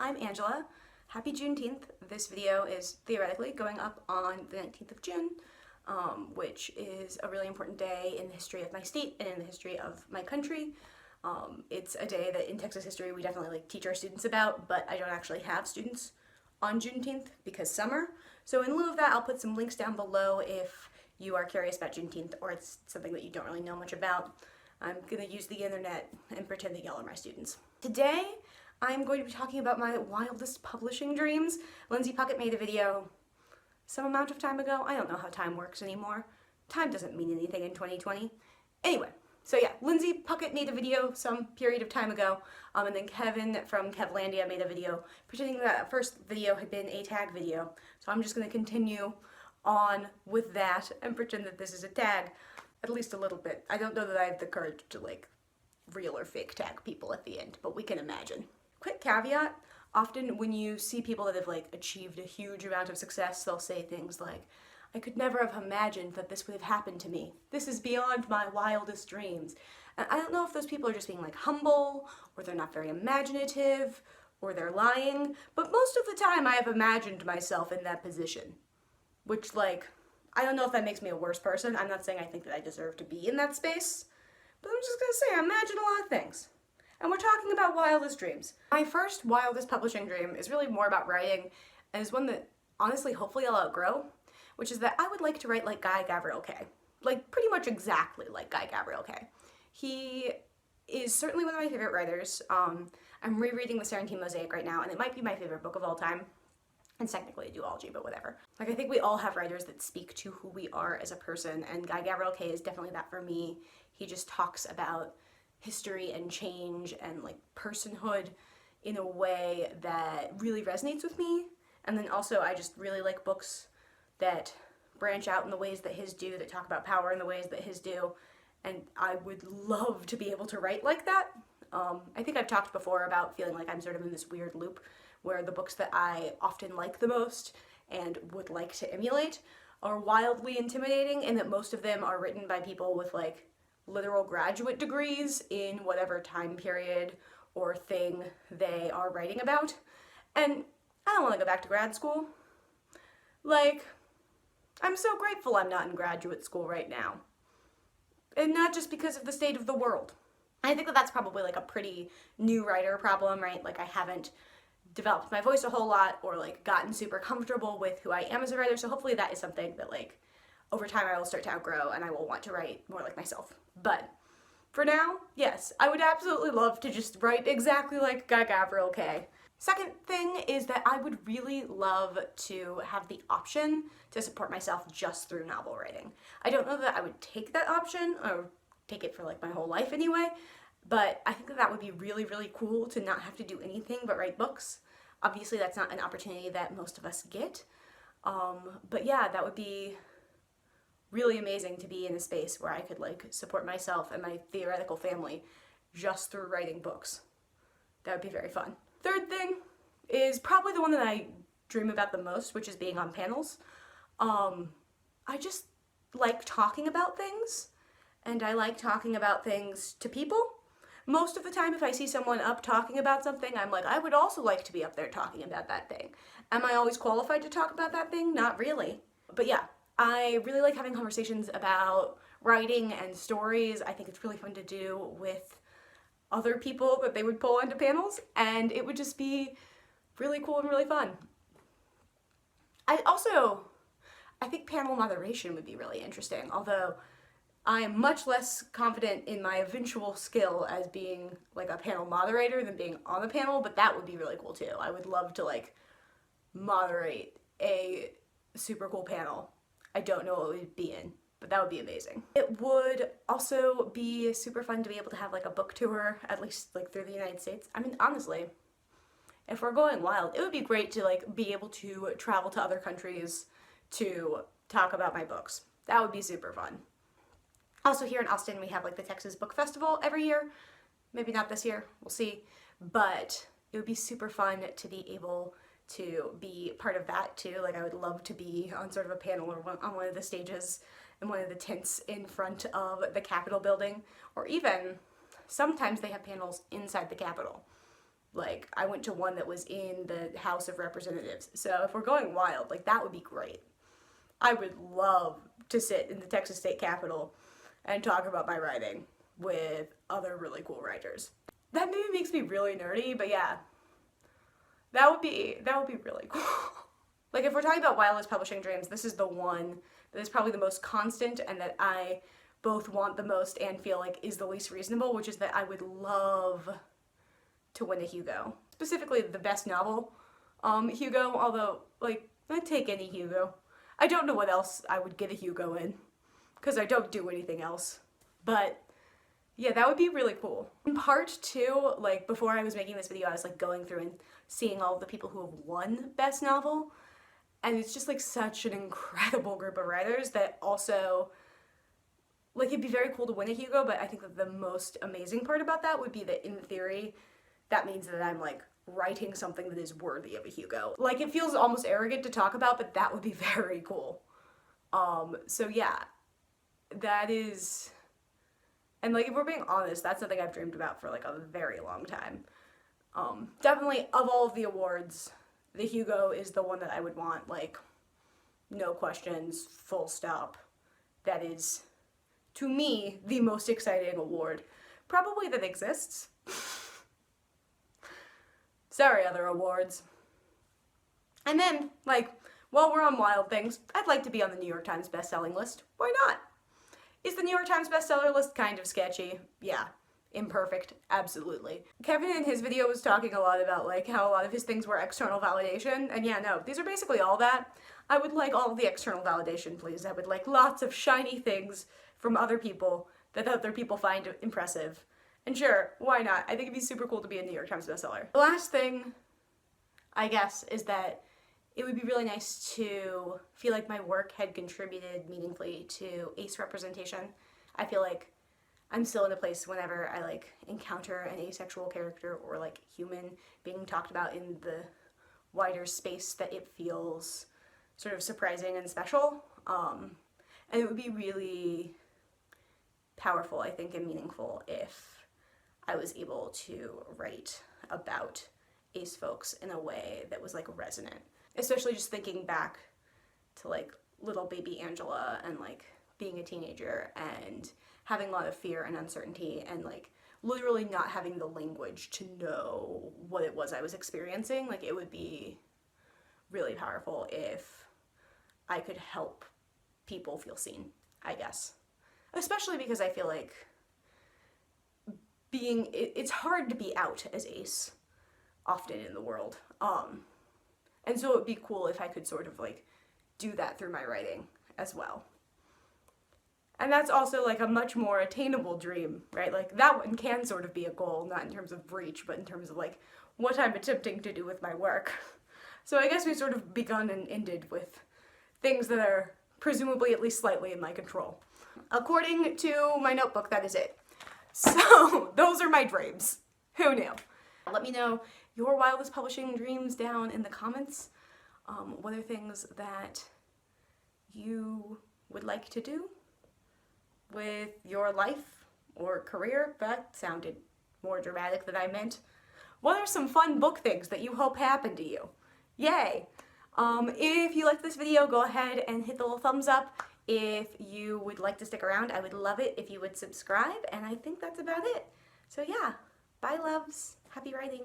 I'm Angela. Happy Juneteenth. This video is theoretically going up on the 19th of June, which is a really important day in the history of my state and in the history of my country. It's a day that in Texas history we definitely teach our students about, but I don't actually have students on Juneteenth because summer. So in lieu of that, I'll put some links down below if you are curious about Juneteenth or it's something that you don't really know much about. I'm going to use the internet and pretend that y'all are my students. Today, I'm going to be talking about my wildest publishing dreams. Lindsay Puckett made a video some amount of time ago. I don't know how time works anymore. Time doesn't mean anything in 2020. Anyway, so yeah, Lindsay Puckett made a video some period of time ago, and then Kevin from Kevlandia made a video, pretending that first video had been a tag video. So I'm just going to continue on with that and pretend that this is a tag, at least a little bit. I don't know that I have the courage to like real or fake tag people at the end, but we can imagine. Quick caveat, often when you see people that have like achieved a huge amount of success, they'll say things like, I could never have imagined that this would have happened to me. This is beyond my wildest dreams. And I don't know if those people are just being like humble, or they're not very imaginative, or they're lying, but most of the time I have imagined myself in that position. Which, like, I don't know if that makes me a worse person. I'm not saying I think that I deserve to be in that space, but I'm just gonna say I imagine a lot of things. And we're talking about wildest dreams. My first wildest publishing dream is really more about writing, and is one that, honestly, hopefully I'll outgrow, which is that I would like to write like Guy Gavriel Kay. Like, pretty much exactly like Guy Gavriel Kay. He is certainly one of my favorite writers. I'm rereading The Serentine Mosaic right now, and it might be my favorite book of all time. It's technically a duology, but whatever. Like, I think we all have writers that speak to who we are as a person, and Guy Gavriel Kay is definitely that for me. He just talks about history and change and like personhood in a way that really resonates with me. And then also I just really like books that branch out in the ways that his do, that talk about power in the ways that his do, and I would love to be able to write like that. I think I've talked before about feeling like I'm sort of in this weird loop where the books that I often like the most and would like to emulate are wildly intimidating, and that most of them are written by people with like literal graduate degrees in whatever time period or thing they are writing about. And I don't want to go back to grad school. Like, I'm so grateful I'm not in graduate school right now. And not just because of the state of the world. I think that that's probably like a pretty new writer problem, right? Like, I haven't developed my voice a whole lot or like gotten super comfortable with who I am as a writer, so hopefully that is something that like over time I will start to outgrow and I will want to write more like myself. But for now, yes, I would absolutely love to just write exactly like Guy Gavriel Kay. Second thing is that I would really love to have the option to support myself just through novel writing. I don't know that I would take that option, or take it for like my whole life anyway, but I think that that would be really, really cool to not have to do anything but write books. Obviously that's not an opportunity that most of us get, but yeah, that would be really amazing to be in a space where I could like support myself and my theoretical family just through writing books. That would be very fun. Third thing is probably the one that I dream about the most, which is being on panels. I just like talking about things, and I like talking about things to people. Most of the time if I see someone up talking about something, I'm like, I would also like to be up there talking about that thing. Am I always qualified to talk about that thing? Not really. But yeah, I really like having conversations about writing and stories. I think it's really fun to do with other people that they would pull onto panels, and it would just be really cool and really fun. I think panel moderation would be really interesting, although I am much less confident in my eventual skill as being like a panel moderator than being on the panel, but that would be really cool too. I would love to like moderate a super cool panel. I don't know what it would be in, but that would be amazing. It would also be super fun to be able to have like a book tour, at least like through the United States. I mean, honestly, if we're going wild, it would be great to like be able to travel to other countries to talk about my books. That would be super fun. Also here in Austin, we have like the Texas Book Festival every year. Maybe not this year, we'll see. But it would be super fun to be able to be part of that too. Like, I would love to be on sort of a panel or on one of the stages in one of the tents in front of the Capitol building, or even sometimes they have panels inside the Capitol. Like, I went to one that was in the House of Representatives. So if we're going wild, like, that would be great. I would love to sit in the Texas State Capitol and talk about my writing with other really cool writers. That maybe makes me really nerdy, but yeah. That would be really cool. Like, if we're talking about wildest publishing dreams, this is the one that is probably the most constant and that I both want the most and feel like is the least reasonable, which is that I would love to win a Hugo. Specifically the best novel Hugo, although, like, I'd take any Hugo. I don't know what else I would get a Hugo in, because I don't do anything else. But yeah, that would be really cool. In part two, like, before I was making this video, I was like going through and seeing all of the people who have won best novel, and it's just like such an incredible group of writers that also, like, it'd be very cool to win a Hugo, but I think that the most amazing part about that would be that in theory, that means that I'm like writing something that is worthy of a Hugo. Like, it feels almost arrogant to talk about, but that would be very cool. So yeah, that is, and like, if we're being honest, that's something I've dreamed about for like a very long time. Definitely of all of the awards, the Hugo is the one that I would want, like, no questions, full stop. That is, to me, the most exciting award probably that exists. Sorry, other awards. And then, like, while we're on wild things, I'd like to be on the New York Times bestselling list. Why not? Is the New York Times bestseller list kind of sketchy? Yeah. Imperfect? Absolutely. Kevin in his video was talking a lot about, like, how a lot of his things were external validation, and yeah, no, these are basically all that. I would like all of the external validation, please. I would like lots of shiny things from other people that other people find impressive. And sure, why not? I think it'd be super cool to be a New York Times bestseller. The last thing, I guess, is that it would be really nice to feel like my work had contributed meaningfully to ace representation. I feel like I'm still in a place whenever I, like, encounter an asexual character or, like, human being talked about in the wider space that it feels sort of surprising and special. And it would be really powerful, I think, and meaningful if I was able to write about ace folks in a way that was, like, resonant. Especially just thinking back to, like, little baby Angela and, like, being a teenager and having a lot of fear and uncertainty and, like, literally not having the language to know what it was I was experiencing. Like, it would be really powerful if I could help people feel seen, I guess. Especially because I feel like it's hard to be out as ace often in the world. And so it would be cool if I could sort of, like, do that through my writing as well. And that's also, like, a much more attainable dream, right? Like, that one can sort of be a goal, not in terms of reach, but in terms of, like, what I'm attempting to do with my work. So I guess we've sort of begun and ended with things that are presumably at least slightly in my control. According to my notebook, that is it. So, those are my dreams. Who knew? Let me know your wildest publishing dreams down in the comments. What are things that you would like to do with your life or career? That sounded more dramatic than I meant. What are some fun book things that you hope happen to you? Yay! If you liked this video, go ahead and hit the little thumbs up. If you would like to stick around, I would love it if you would subscribe, and I think that's about it. So yeah, bye loves, happy writing.